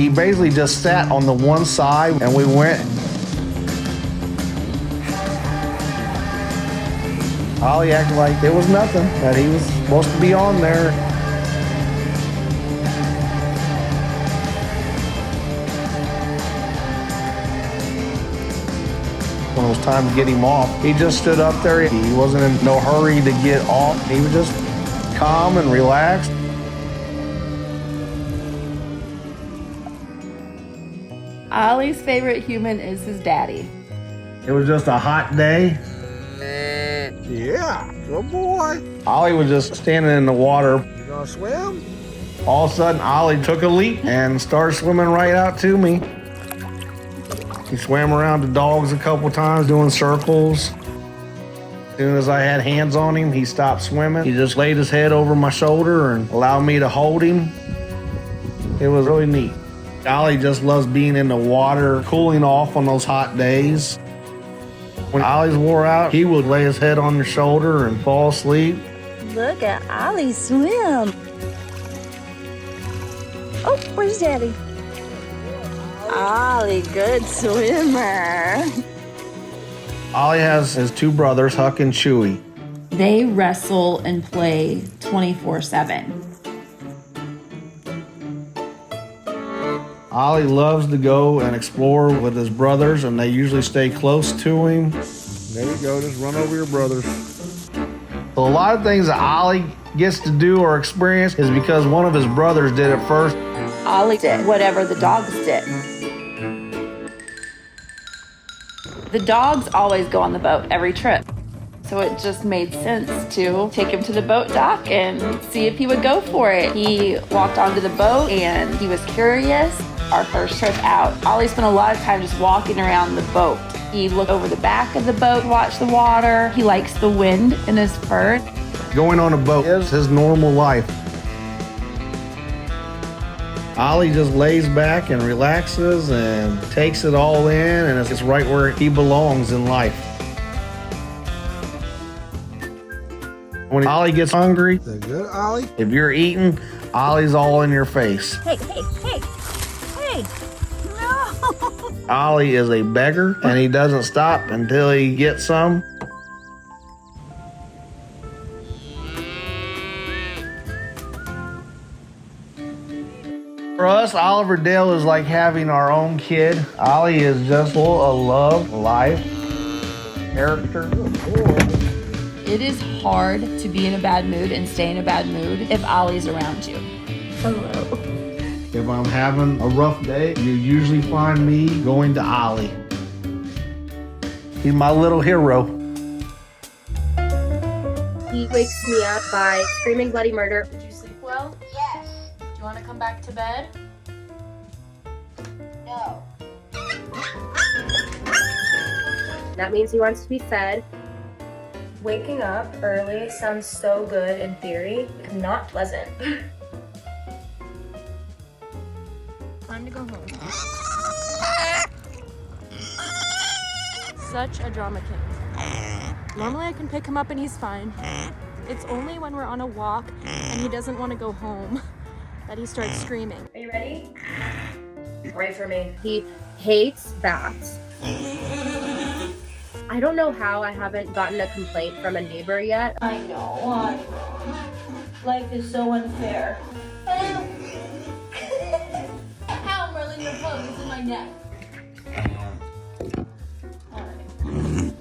He basically just sat on the one side and we went. Ollie acted like it was nothing, that he was supposed to be on there. When it was time to get him off, he just stood up there. He wasn't in no hurry to get off. He was just calm and relaxed. Ollie's favorite human is his daddy. It was just a hot day. Yeah, good boy. Ollie was just standing in the water. You gonna swim? All of a sudden, Ollie took a leap and started swimming right out to me. He swam around the dogs a couple times, doing circles. As soon as I had hands on him, he stopped swimming. He just laid his head over my shoulder and allowed me to hold him. It was really neat. Ollie just loves being in the water, cooling off on those hot days. When Ollie's wore out, he would lay his head on your shoulder and fall asleep. Look at Ollie swim. Oh, where's Daddy? Ollie, good swimmer. Ollie has his two brothers, Huck and Chewy. They wrestle and play 24/7. Ollie loves to go and explore with his brothers, and they usually stay close to him. There you go, just run over your brothers. So a lot of things that Ollie gets to do or experience is because one of his brothers did it first. Ollie did whatever the dogs did. The dogs always go on the boat every trip. So it just made sense to take him to the boat dock and see if he would go for it. He walked onto the boat and he was curious. Our first trip out, Ollie spent a lot of time just walking around the boat. He looked over the back of the boat, watched the water. He likes the wind in his fur. Going on a boat is his normal life. Ollie just lays back and relaxes and takes it all in, and it's right where he belongs in life. When Ollie gets hungry, Is that good, Ollie? if you're eating, Ollie's all in your face. Hey, hey, hey, hey. No. Ollie is a beggar, and he doesn't stop until he gets some. For us, Oliver Dale is like having our own kid. Ollie is just full of love, life, character. It is hard to be in a bad mood and stay in a bad mood if Ollie's around you. Hello. If I'm having a rough day, you usually find me going to Ollie. He's my little hero. He wakes me up by screaming bloody murder. Did you sleep well? Yes. Do you want to come back to bed? No. That means he wants to be fed. Waking up early sounds so good in theory, not pleasant. Time to go home. Such a drama king. Normally I can pick him up and he's fine. It's only when we're on a walk and he doesn't want to go home that he starts screaming. Are you ready? Pray for me. He hates bats. I don't know how I haven't gotten a complaint from a neighbor yet. I know, I'm wrong. Life is so unfair. Ow, Merlin, your bug is in my neck. Alright.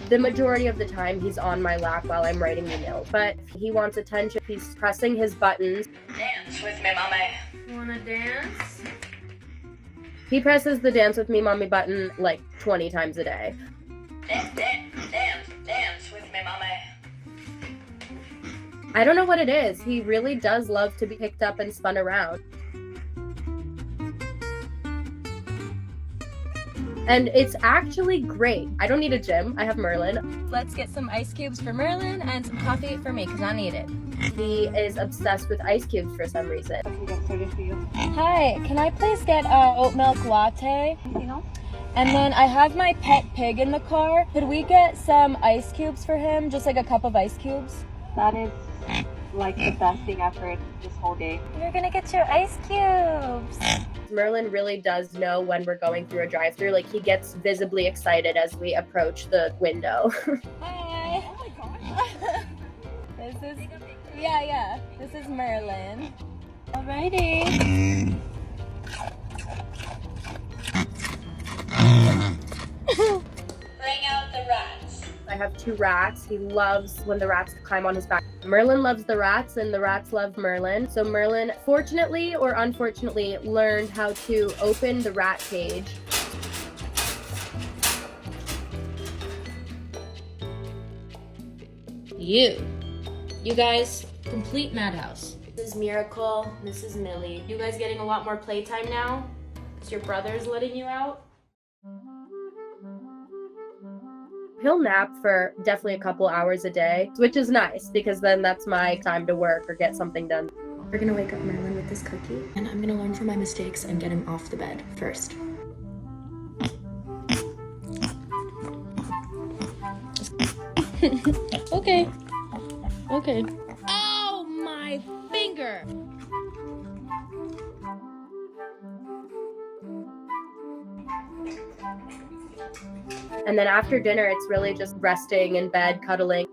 The majority of the time he's on my lap while I'm writing emails, but he wants attention. He's pressing his buttons. Dance with me, mommy. You wanna dance? He presses the dance with me mommy button like 20 times a day. Dance with me, mommy. I don't know what it is. He really does love to be picked up and spun around. And it's actually great. I don't need a gym. I have Merlin. Let's get some ice cubes for Merlin and some coffee for me because I need it. He is obsessed with ice cubes for some reason. Hi, can I please get a oat milk latte? And then I have my pet pig in the car. Could we get some ice cubes for him? Just like a cup of ice cubes? That is like the best thing I've heard this whole day. You're gonna get your ice cubes. Merlin really does know when we're going through a drive-thru. Like, he gets visibly excited as we approach the window. Hi. Oh my gosh. This is Merlin. Alrighty. Bring out the rats. I have 2 rats. He loves when the rats climb on his back. Merlin loves the rats and the rats love Merlin. So Merlin, fortunately or unfortunately, learned how to open the rat cage. You guys, complete madhouse. This is Miracle, this is Millie. You guys getting a lot more playtime now? Because your brother's letting you out? He'll nap for definitely a couple hours a day, which is nice because then that's my time to work or get something done. We're gonna wake up Merlin with this cookie, and I'm gonna learn from my mistakes and get him off the bed first. Okay. Oh, my finger! And then after dinner, it's really just resting in bed, cuddling.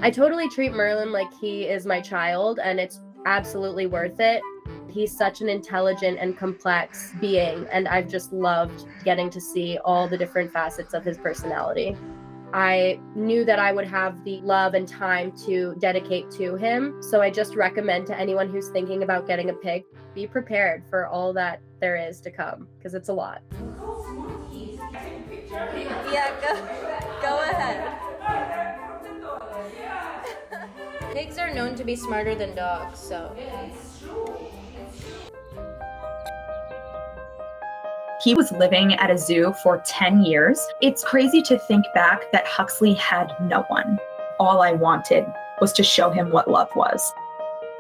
I totally treat Merlin like he is my child, and it's absolutely worth it. He's such an intelligent and complex being, and I've just loved getting to see all the different facets of his personality. I knew that I would have the love and time to dedicate to him, so I just recommend to anyone who's thinking about getting a pig, be prepared for all that there is to come, because it's a lot. Yeah, go ahead. Pigs are known to be smarter than dogs, so... He was living at a zoo for 10 years. It's crazy to think back that Huxley had no one. All I wanted was to show him what love was.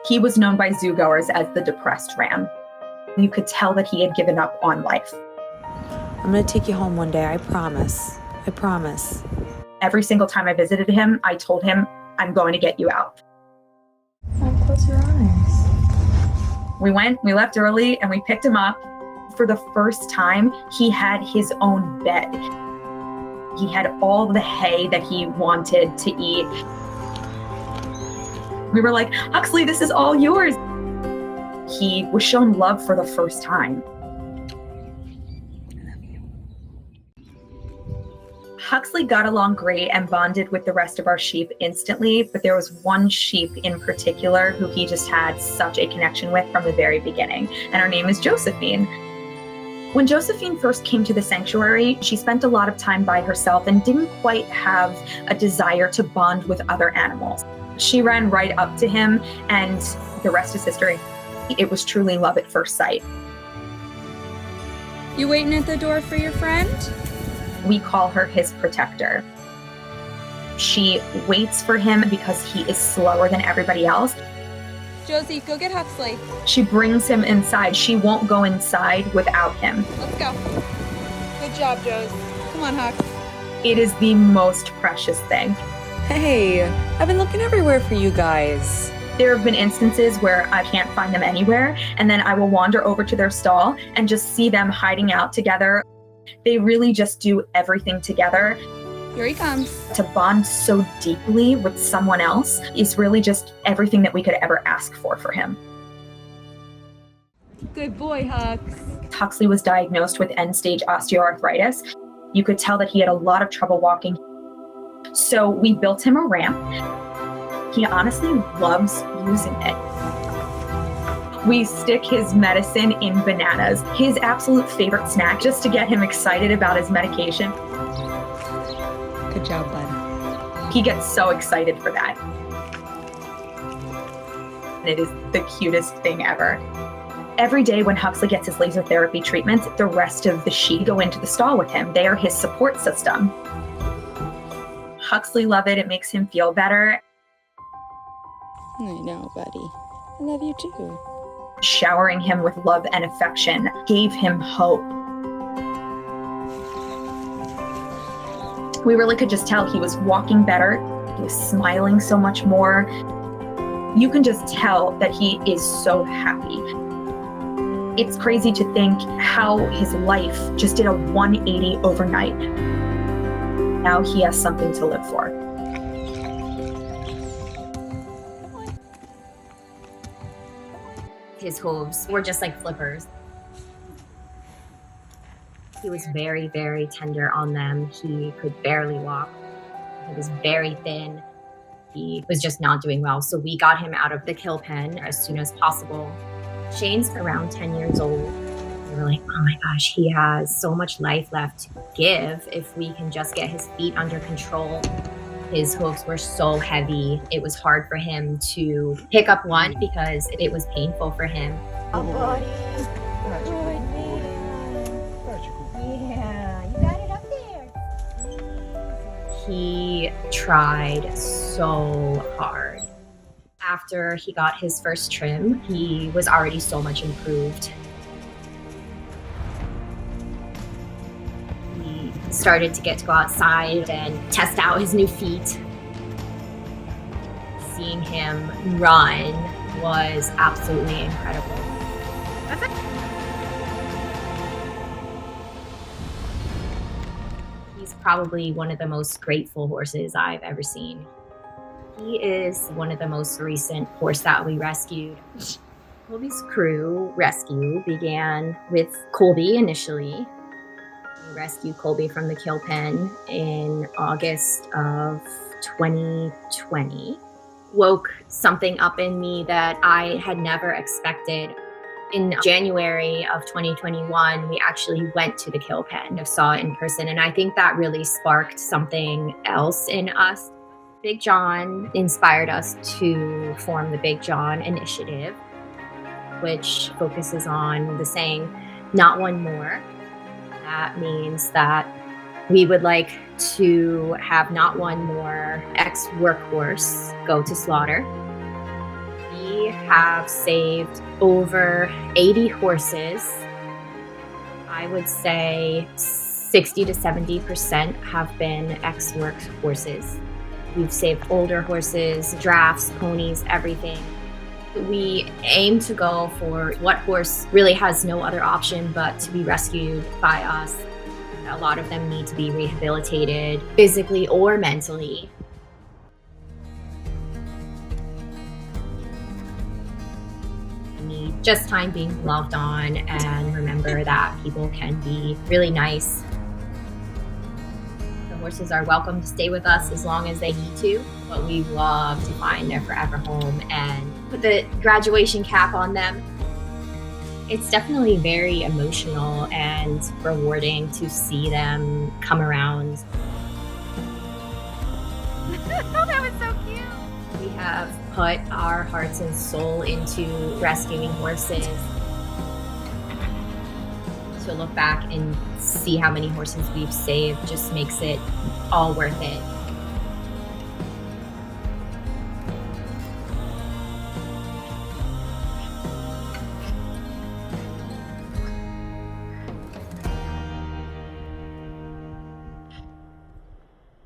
He was known by zoogoers as the depressed ram. You could tell that he had given up on life. I'm gonna take you home one day, I promise. I promise. Every single time I visited him, I told him, I'm going to get you out. Oh, close your eyes. We left early, and we picked him up. For the first time, he had his own bed. He had all the hay that he wanted to eat. We were like, Huxley, this is all yours. He was shown love for the first time. Huxley got along great and bonded with the rest of our sheep instantly, but there was one sheep in particular who he just had such a connection with from the very beginning, and her name is Josephine. When Josephine first came to the sanctuary, she spent a lot of time by herself and didn't quite have a desire to bond with other animals. She ran right up to him, and the rest is history. It was truly love at first sight. You waiting at the door for your friend? We call her his protector. She waits for him because he is slower than everybody else. Josie, go get Huxley. She brings him inside. She won't go inside without him. Let's go. Good job, Josie. Come on, Hux. It is the most precious thing. Hey, I've been looking everywhere for you guys. There have been instances where I can't find them anywhere, and then I will wander over to their stall and just see them hiding out together. They really just do everything together. Here he comes. To bond so deeply with someone else is really just everything that we could ever ask for him. Good boy, Hux. Huxley was diagnosed with end-stage osteoarthritis. You could tell that he had a lot of trouble walking. So we built him a ramp. He honestly loves using it. We stick his medicine in bananas, his absolute favorite snack, just to get him excited about his medication. Good job, bud. He gets so excited for that. It is the cutest thing ever. Every day when Huxley gets his laser therapy treatments, the rest of the sheep go into the stall with him. They are his support system. Huxley loves it. It makes him feel better. I know, buddy. I love you too. Showering him with love and affection gave him hope. We really could just tell he was walking better. He was smiling so much more. You can just tell that he is so happy. It's crazy to think how his life just did a 180 overnight. Now he has something to live for. His hooves were just like flippers. He was very, very tender on them. He could barely walk. He was very thin. He was just not doing well. So we got him out of the kill pen as soon as possible. Shane's around 10 years old. We were like, oh my gosh, he has so much life left to give if we can just get his feet under control. His hooves were so heavy. It was hard for him to pick up one because it was painful for him. Oh, buddy. Good man. Yeah, you got it up there. He tried so hard. After he got his first trim, he was already so much improved. He started to get to go outside and test out his new feet. Seeing him run was absolutely incredible. He's probably one of the most grateful horses I've ever seen. He is one of the most recent horse that we rescued. Colby's crew rescue began with Colby initially. We rescued Colby from the kill pen in August of 2020. Woke something up in me that I had never expected. In January of 2021, we actually went to the kill pen and saw it in person. And I think that really sparked something else in us. Big John inspired us to form the Big John Initiative, which focuses on the saying, not one more. That means that we would like to have not one more ex-workhorse go to slaughter. We have saved over 80 horses. I would say 60 to 70% have been ex-work horses. We've saved older horses, drafts, ponies, everything. We aim to go for what horse really has no other option but to be rescued by us. A lot of them need to be rehabilitated physically or mentally. We need just time being loved on and remember that people can be really nice. Horses are welcome to stay with us as long as they need to, but we love to find their forever home and put the graduation cap on them. It's definitely very emotional and rewarding to see them come around. Oh, that was so cute. We have put our hearts and soul into rescuing horses. To look back and see how many horses we've saved just makes it all worth it.